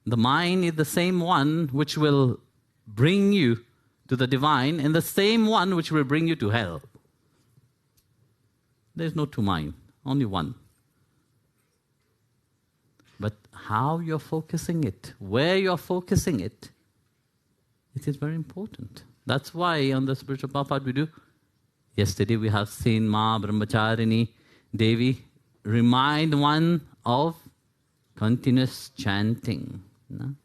The mind is the same one which will bring you to the divine, and the same one which will bring you to hell. There's no two mind, only one. But how you're focusing it, where you're focusing it, it is very important. That's why on the spiritual path we do. Yesterday we have seen Ma Brahmacharini Devi remind one of continuous chanting. No?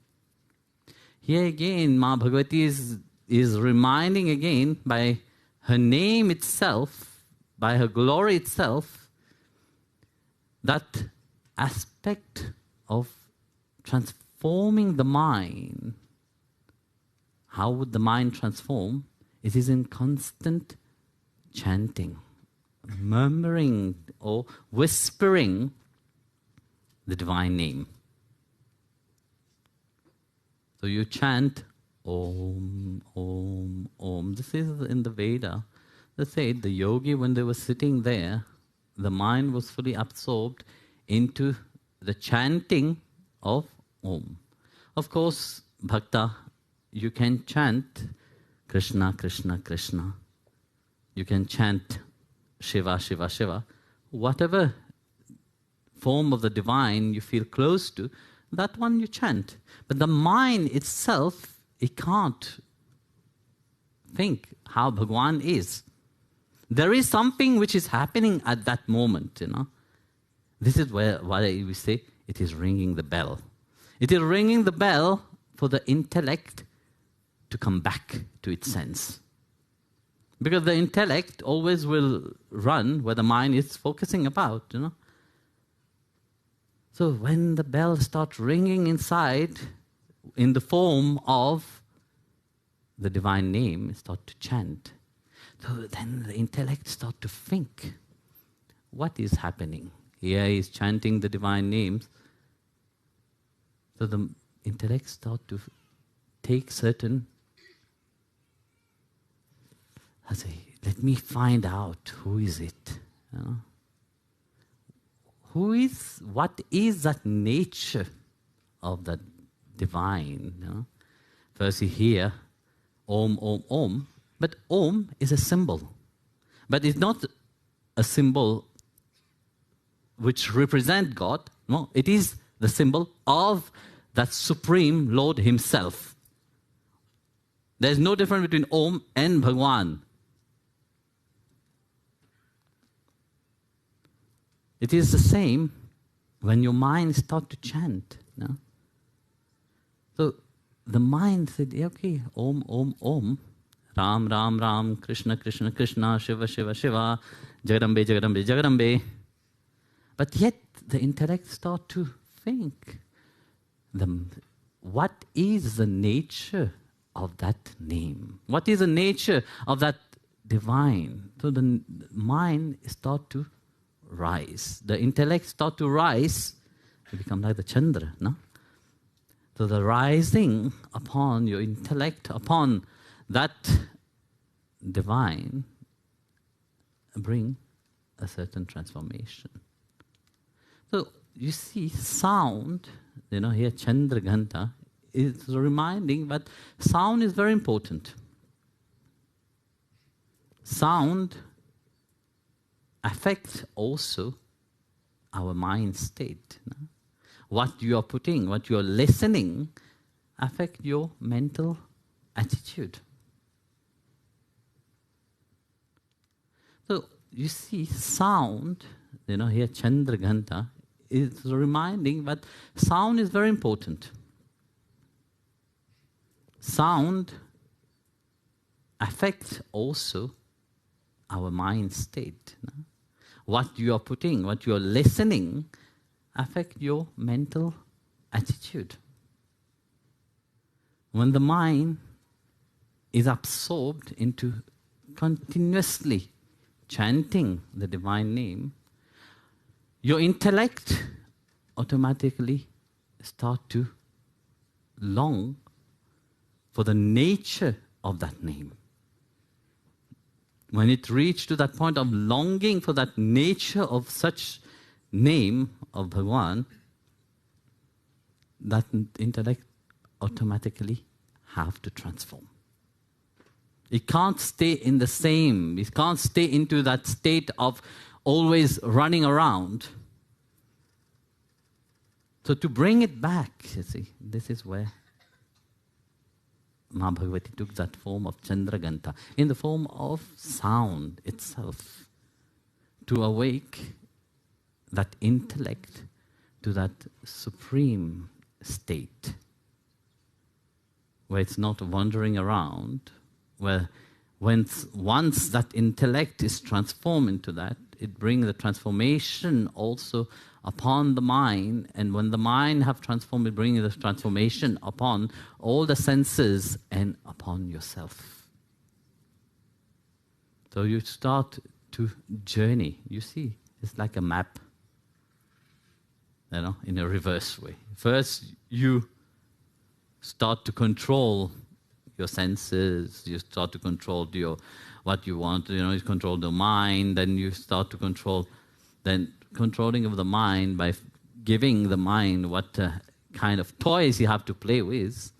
Here again, Ma Bhagavati is reminding again by her name itself, by her glory itself, that aspect of transforming the mind. How would the mind transform? It is in constant chanting, murmuring or whispering the divine name. So you chant Om, Om, Om. This is in the Veda. They say the yogi, when they were sitting there, the mind was fully absorbed into the chanting of Om. Of course, Bhakta, you can chant Krishna, Krishna, Krishna. You can chant Shiva, Shiva, Shiva. Whatever form of the divine you feel close to, that one you chant. But the mind itself, it can't think how Bhagwan is. There is something which is happening at that moment, you know. This is why we say it is ringing the bell. It is ringing the bell for the intellect to come back to its sense. Because the intellect always will run where the mind is focusing about, you know. So when the bell starts ringing inside, in the form of the divine name, it starts to chant. So then the intellect starts to think, what is happening? Here he is chanting the divine names. So the intellect starts to take certain, I say, let me find out who is it. You know? What is that nature of that divine? You know? First you hear Om, Om, Om, but Om is a symbol. But it's not a symbol which represents God. No, it is the symbol of that Supreme Lord Himself. There's no difference between Om and Bhagwan. It is the same when your mind starts to chant. No? So the mind said, okay, Om, Om, Om, Ram, Ram, Ram, Krishna, Krishna, Krishna, Shiva, Shiva, Shiva, Jagadambe, Jagadambe, Jagadambe. But yet the intellect starts to think, what is the nature of that name? What is the nature of that divine? So the mind starts to rise. The intellect starts to rise. You become like the Chandra, no? So the rising upon your intellect, upon that divine, bring a certain transformation. So you see, sound, you know, here Chandragantha is reminding that sound is very important. Sound affects also our mind state. No? What you are putting, what you are listening, affect your mental attitude. So you see, sound, you know, here Chandragantha is reminding that sound is very important. Sound affects also our mind state. No? What you are putting, what you are listening, affect your mental attitude. When the mind is absorbed into continuously chanting the divine name, your intellect automatically start to long for the nature of that name. When it reached to that point of longing for that nature of such name of Bhagwan, that intellect automatically have to transform. It can't stay in the same. It can't stay into that state of always running around. So to bring it back, you see, this is where Ma Bhagavati took that form of Chandragantha, in the form of sound itself, to awake that intellect to that supreme state, where it's not wandering around, where once that intellect is transformed into that, it brings the transformation also upon the mind, and when the mind have transformed, it brings the transformation upon all the senses and upon yourself. So you start to journey. You see, it's like a map, you know, in a reverse way. First, you start to control your senses, you start to control what you want, you know, you control the mind, then you start to control, then controlling of the mind by giving the mind what kind of toys you have to play with,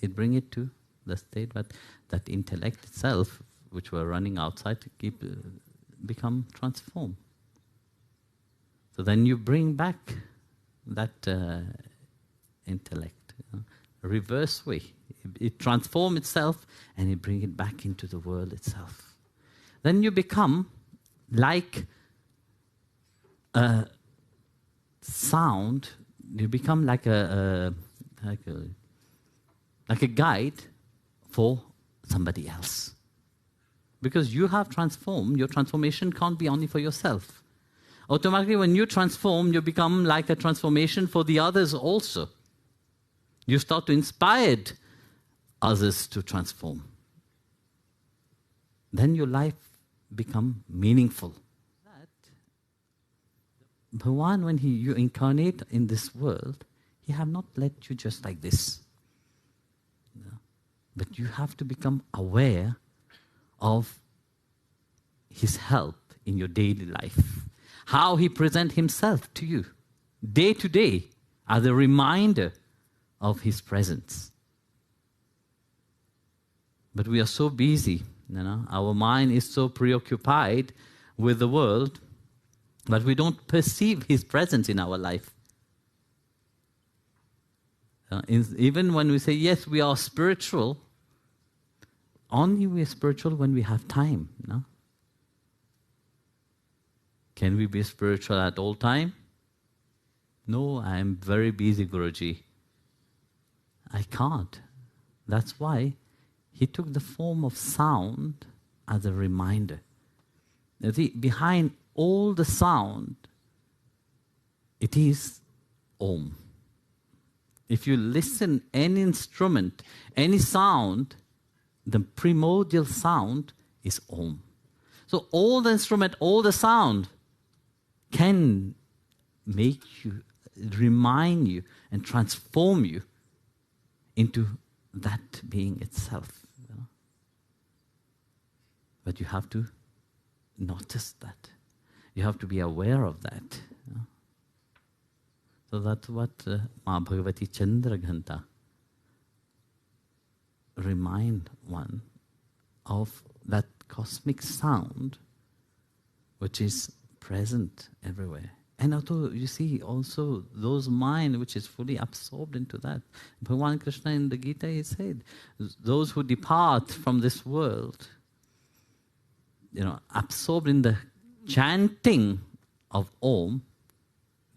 it brings it to the state that intellect itself, which were running outside, to become transformed. So then you bring back that intellect, you know, a reverse way. It transforms itself and it brings it back into the world itself. Then you become like a sound. You become like a guide for somebody else. Because you have transformed, your transformation can't be only for yourself. Automatically, when you transform, you become like a transformation for the others also. You start to inspire others to transform. Then your life becomes meaningful. Bhagavan, when you incarnate in this world, He have not let you just like this. No. But you have to become aware of His help in your daily life. How He presents Himself to you, day to day, as a reminder of His presence. But we are so busy, you know, our mind is so preoccupied with the world, but we don't perceive His presence in our life. Even when we say, yes, we are spiritual, only we are spiritual when we have time. No? Can we be spiritual at all time? No, I am very busy, Guruji. I can't. That's why He took the form of sound as a reminder. You see, behind all the sound, it is Om. If you listen any instrument, any sound, the primordial sound is Om. So all the instrument, all the sound can make you, remind you and transform you into that being itself. You know? But you have to notice that. You have to be aware of that. You know? So that's what Ma Bhagavati Chandragantha remind one of, that cosmic sound which is present everywhere. And although you see also those mind which is fully absorbed into that. Bhagavan Krishna in the Gita, he said, those who depart from this world, you know, absorbed in the chanting of Om,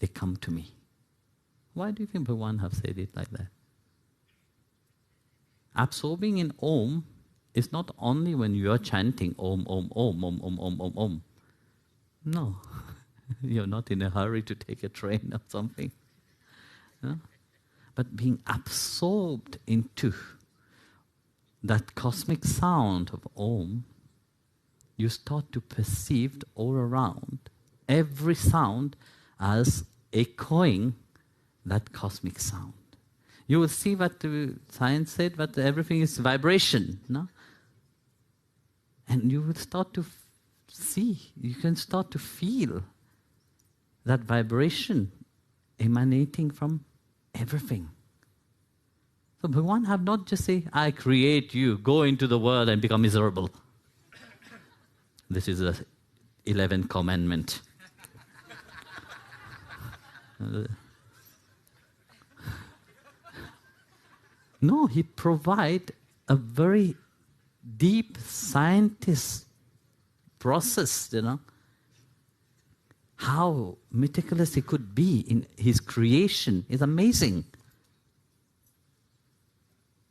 they come to me. Why do you think Bhagavan have said it like that? Absorbing in Om is not only when you are chanting Om, Om, Om, Om, Om, Om, Om, Om. No. You're not in a hurry to take a train or something. No? But being absorbed into that cosmic sound of Om, you start to perceive all around every sound as echoing that cosmic sound. You will see what science said, that everything is vibration. No? And you will start to see, you can start to feel that vibration emanating from everything. So Bhagavan have not just say, I create you, go into the world and become miserable. This is the 11th commandment. No, he provide a very deep scientist process, How meticulous he could be in his creation is amazing.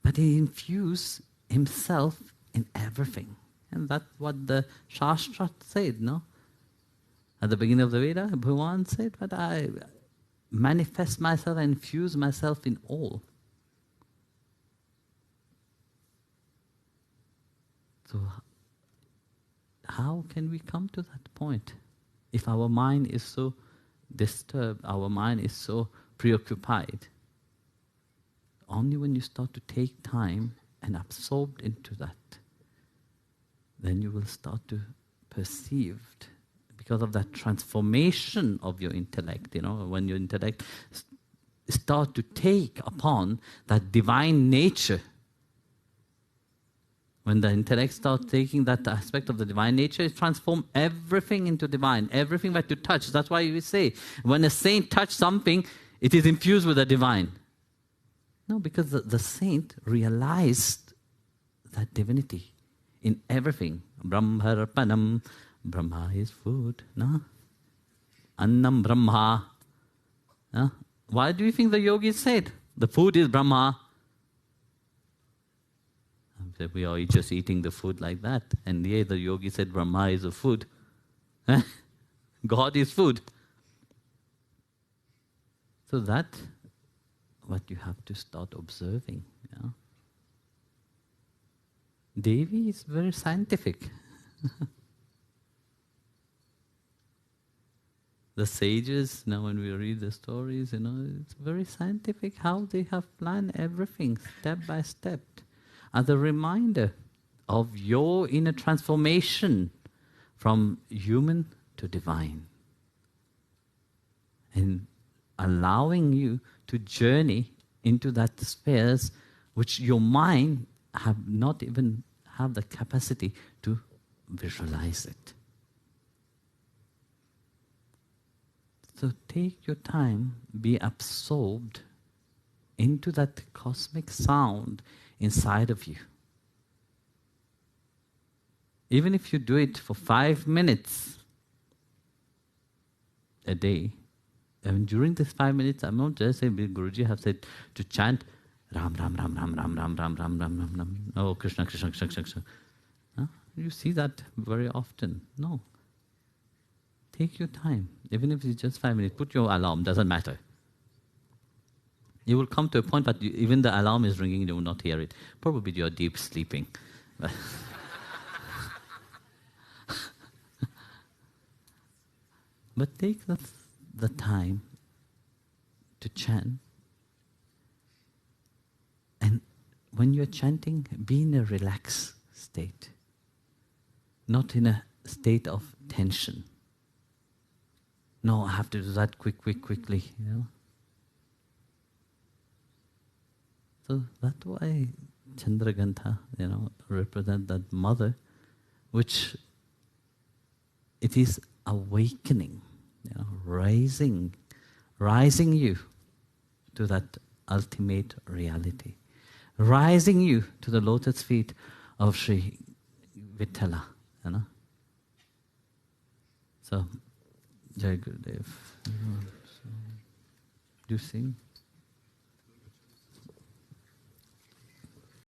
But he infused himself in everything. And that's what the Shastra said, no? At the beginning of the Veda, Bhagavan said, but I manifest myself and infuse myself in all. So how can we come to that point? If our mind is so disturbed, our mind is so preoccupied, only when you start to take time and absorb into that, then you will start to perceive, because of that transformation of your intellect, when your intellect start to take upon that divine nature. When the intellect starts taking that aspect of the divine nature, it transforms everything into divine, everything that you touch. That's why we say, when a saint touches something, it is infused with the divine. No, because the saint realized that divinity in everything. Brahmarpanam, Brahma is food. No? Annam Brahma. No? Why do you think the yogis said, the food is Brahma? We are just eating the food like that. And the yogi said Brahma is a food. God is food. So that what you have to start observing. Devi is very scientific. The sages, now when we read the stories, it's very scientific how they have planned everything step by step. As a reminder of your inner transformation from human to divine. And allowing you to journey into that spheres which your mind have not even have the capacity to visualize it. So take your time, be absorbed into that cosmic sound inside of you. Even if you do it for 5 minutes a day, and during this 5 minutes, I'm not just saying, Guruji have said to chant Ram, Ram, Ram, Ram, Ram, Ram, Ram, Ram, Ram, Ram, Ram. Oh, Krishna, Krishna, Krishna, Krishna. Huh? You see that very often. No. Take your time. Even if it's just 5 minutes, put your alarm, doesn't matter. You will come to a point, but even the alarm is ringing, you will not hear it. Probably you're deep sleeping. But take the time to chant. And when you're chanting, be in a relaxed state. Not in a state of tension. No, I have to do that quickly. So that's why Chandragantha, represent that mother, which it is awakening, rising you to that ultimate reality, rising you to the lotus feet of Sri Vithala. So, Jai Gurudev. Do you sing?